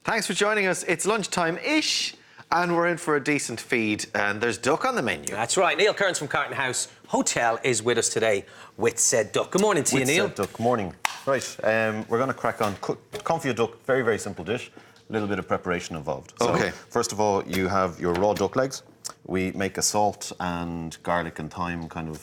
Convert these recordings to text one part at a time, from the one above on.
Thanks for joining us. It's lunchtime-ish, and we're in for a decent feed, and there's duck on the menu. That's right. Neil Kearns from Carton Hotel is with us today with said duck. Good morning to you, Neil. Said duck. Morning. Right, we're going to crack on. Confit duck, very, very simple dish. A little bit of preparation involved. Okay. So, first of all, you have your raw duck legs. We make a salt and garlic and thyme kind of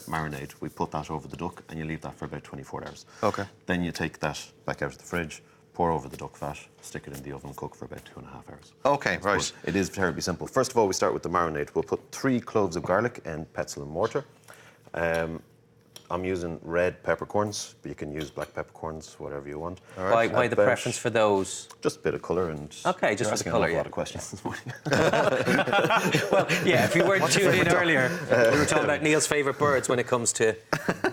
marinade. We put that over the duck and you leave that for about 24 hours. Okay. Then you take that back out of the fridge, pour over the duck fat, stick it in the oven, cook for about 2.5 hours. Okay, right. It is terribly simple. First of all, we start with the marinade. We'll put 3 cloves of garlic in pestle and mortar. I'm using red peppercorns, but you can use black peppercorns, whatever you want. Right. Why the preference for those? Just a bit of colour and... Okay, just for the colour, a lot of questions this morning. Well, yeah, if you weren't tuned in earlier, we were talking about Neil's favourite birds when it comes to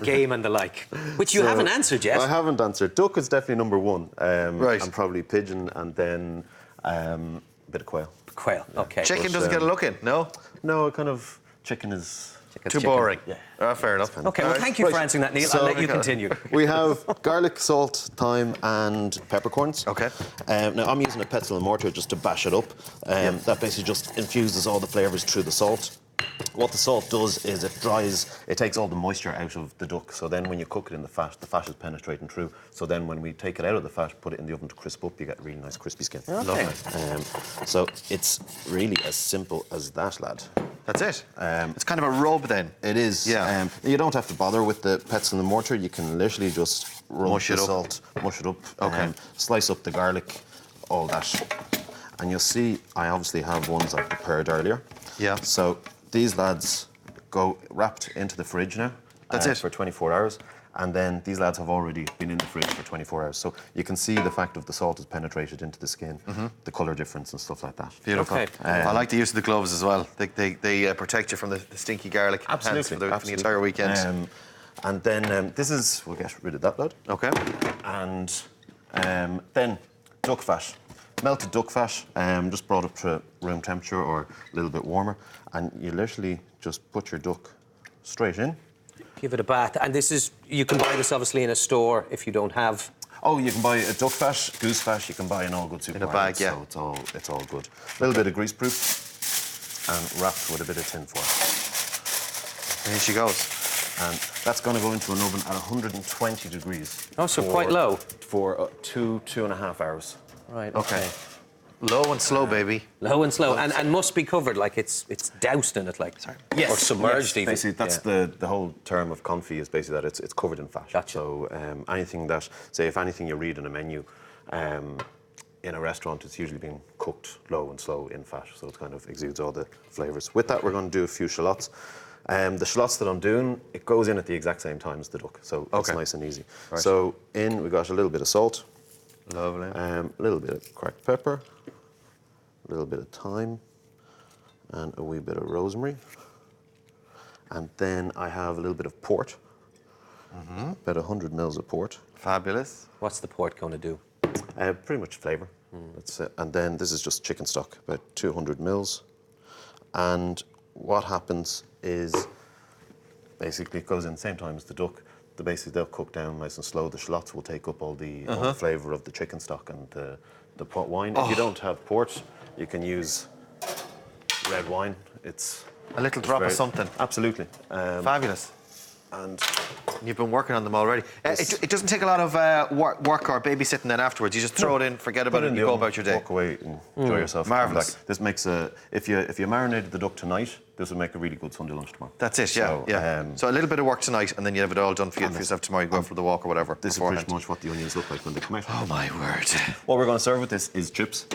game and the like, which you haven't answered yet. I haven't answered. Duck is definitely number one. Right. And probably pigeon, and then a bit of quail. Quail, okay. Chicken doesn't get a look in, no? No, kind of chicken is... Too boring. Yeah. Fair enough. Okay, well, thank you for answering that, Neil. I'll let you continue. We have garlic, salt, thyme and peppercorns. Okay. Now, I'm using a pestle and mortar just to bash it up. That basically just infuses all the flavours through the salt. What the salt does is it takes all the moisture out of the duck. So then when you cook it in the fat is penetrating through. So then when we take it out of the fat, put it in the oven to crisp up, you get a really nice crispy skin. Okay. So it's really as simple as that, lad. That's it. It's kind of a rub then. It is. Yeah. You don't have to bother with the pestle and the mortar. You can literally just rub the salt, mush it up, Okay. slice up the garlic, all that. And you'll see I obviously have ones I prepared earlier. Yeah. So these lads go wrapped into the fridge now. That's it. For 24 hours. And then these lads have already been in the fridge for 24 hours. So you can see the fact of the salt has penetrated into the skin, the colour difference and stuff like that. Beautiful. Okay. I like the use of the gloves as well. They protect you from the stinky garlic. Absolutely. For the entire weekend. And then this is, we'll get rid of that, lad. Okay. And then duck fat. Melted duck fat, just brought up to room temperature or a little bit warmer. And you literally just put your duck straight in. Give it a bath. And this is, you can buy this obviously in a store if you don't have... Oh, you can buy a duck fat, goose fat, you can buy in all good supermarkets. In a bag, yeah. So it's all good. A little bit of greaseproof and wrapped with a bit of tin foil. And here she goes. And that's going to go into an oven at 120 degrees. Oh, so quite low. For 2.5 hours. Right, Okay. Low and slow, baby. Low and slow, and must be covered, like it's doused in it, like. Sorry. Yes. Or submerged, even. Basically, that's the whole term of confit is basically that it's covered in fat. Gotcha. So anything that, say, if anything you read in a menu, in a restaurant, it's usually being cooked low and slow in fat, so it kind of exudes all the flavours. With that, we're going to do a few shallots. The shallots that I'm doing, it goes in at the exact same time as the duck, so it's nice and easy. Right. So we got a little bit of salt. Lovely. A little bit of cracked pepper, a little bit of thyme, and a wee bit of rosemary. And then I have a little bit of port, about 100 mils of port. Fabulous. What's the port going to do? Pretty much flavour. That's it. And then this is just chicken stock, about 200 mils. And what happens is, basically it goes in the same time as the duck. Basically they'll cook down nice and slow. The shallots will take up all the flavour of the chicken stock and the port wine. If you don't have port, you can use red wine. It's a little drop of something. Absolutely. Fabulous. And you've been working on them already. It doesn't take a lot of work or babysitting then afterwards. You just throw it in, forget about it, and you go about your day. Walk away and enjoy yourself. Marvellous. This makes if you marinated the duck tonight, this will make a really good Sunday lunch tomorrow. That's it, yeah. So a little bit of work tonight, and then you have it all done for yourself tomorrow. You go out for the walk or whatever. This is pretty much what the onions look like when they come out. Oh my word! What we're going to serve with this is chips.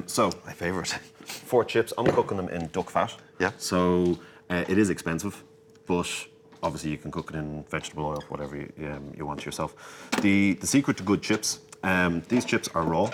So my favourite. 4 chips. I'm cooking them in duck fat. Yeah. So it is expensive, but obviously you can cook it in vegetable oil, whatever you want yourself. The secret to good chips, these chips are raw.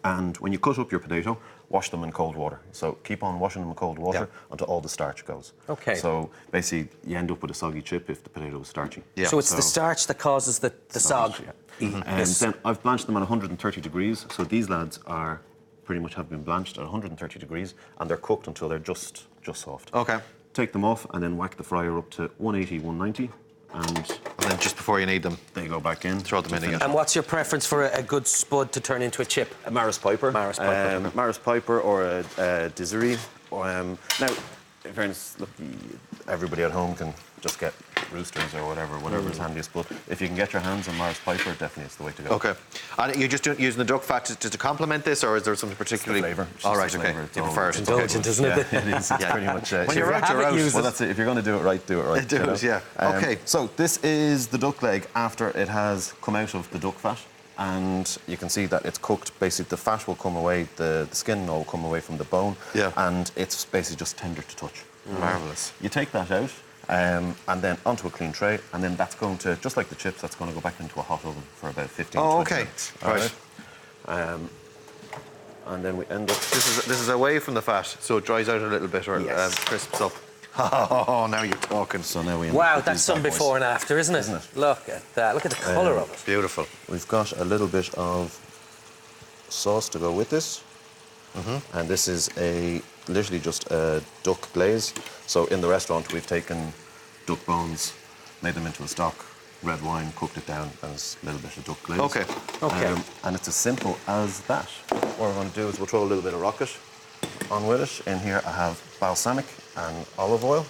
And when you cut up your potato, wash them in cold water. So keep on washing them in cold water until all the starch goes. Okay. So basically you end up with a soggy chip if the potato is starchy. Yeah. So it's the starch that causes the sog. Yeah. And then I've blanched them at 130 degrees. So these lads are pretty much have been blanched at 130 degrees and they're cooked until they're just soft. Okay. Take them off and then whack the fryer up to 180, 190 and then just before you need them, they go back in. throw them in again. And what's your preference for a good spud to turn into a chip? A Maris Piper. Maris Piper or a Dizzery. Now, in fairness, look, everybody at home can just get roosters or whatever is handiest. But if you can get your hands on Maris Piper, definitely it's the way to go. Okay. And you're just using the duck fat to complement this, or is there something particularly? Flavour. All right, okay. You prefer it. Indulgent, isn't it? Yeah, it is. It's pretty much. When you're out, you're out. Well, that's it. If you're going to do it right, do it right. Do it, yeah. Okay. So this is the duck leg after it has come out of the duck fat. And you can see that it's cooked. Basically, the fat will come away, the skin will come away from the bone. Yeah. And it's basically just tender to touch. Marvellous. You take that out and then onto a clean tray, and then that's going to, just like the chips, that's going to go back into a hot oven for about 15 Oh, 20 okay. minutes. Right. And then we end up... This is away from the fat, so it dries out a little bit or Yes. crisps up. Oh, now you're talking. So now we end up Wow, with that's these some bad boys. before and after, isn't it? Isn't it? Look at that. Look at the colour of it. Beautiful. We've got a little bit of sauce to go with this. And this is literally just a duck glaze. So in the restaurant, we've taken duck bones, made them into a stock, red wine, cooked it down, and a little bit of duck glaze. Okay. Okay. And it's as simple as that. What we're going to do is we'll throw a little bit of rocket on with it. In here, I have balsamic and olive oil.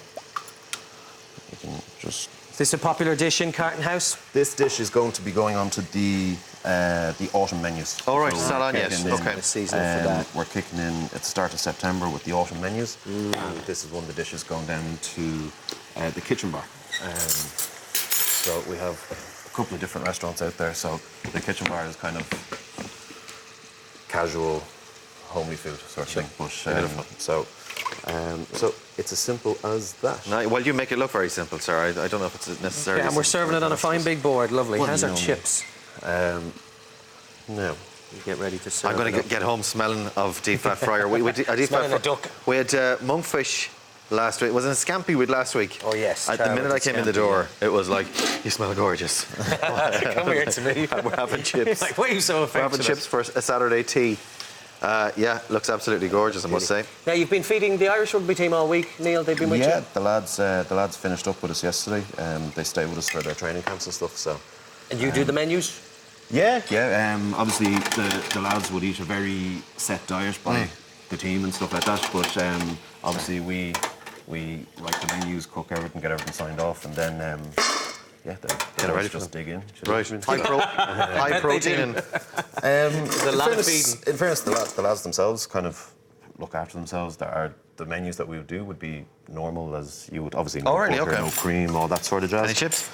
You can just... Is this a popular dish in Carton House? This dish is going to be going on to the autumn menus. All right, So it's not we're on yet. kicking in, Okay. The season for that. We're kicking in at the start of September with the autumn menus, and this is one of the dishes going down to the kitchen bar. So we have a couple of different restaurants out there. So the kitchen bar is kind of casual, homely food sort of thing. But so it's as simple as that. Now, well, you make it look very simple, sir. I don't know if it's necessarily. Yeah, and we're simple, serving it on a fine big board. Lovely. Well, How's you our know me. chips? No. You get ready to serve. I'm going to get home smelling of deep fat fryer. We deep fat Smelling a duck. We had monkfish last week. It was in a scampi we had last week. Oh, yes. At the minute I came in the door, it was like, you smell gorgeous. Come here to me. We're having chips. Like, why are you so We're affectionate? having chips for a Saturday tea. Yeah, looks absolutely gorgeous, I must say. Now, you've been feeding the Irish rugby team all week, Neil. They've been with Yeah, you? the lads finished up with us yesterday. They stay with us for their training camps and stuff. So. And you do the menus? Yeah. Obviously, the lads would eat a very set diet by the team and stuff like that. But obviously, we write the menus, cook everything, get everything signed off, and then get it ready for just dig in. Right. High protein. There's a lot of feeding. In fairness, the lads themselves kind of look after themselves. The menus that we would do would be normal as you would obviously no Oh, really? butter, Okay. no cream, all that sort of jazz. Any chips?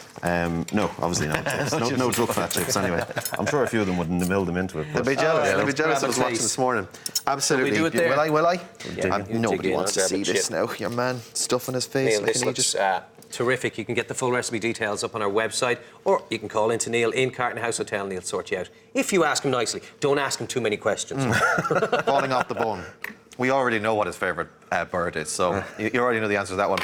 No, obviously no chips. No duck fat chips anyway. I'm sure a few of them would mill them into it. They'll But be jealous. yeah, They'll be let's jealous. I grab a was watching taste. this morning. Absolutely. Will we do it there? Will I? Yeah, you Nobody dig in, wants to I'll grab see a this chip. now. Your man stuffing his face. Neil, like this an looks idiot. terrific. You can get the full recipe details up on our website, or you can call into Neil in Carton House Hotel, and he'll sort you out. If you ask him nicely, don't ask him too many questions. Falling off the bone. We already know what his favourite bird is, so you already know the answer to that one.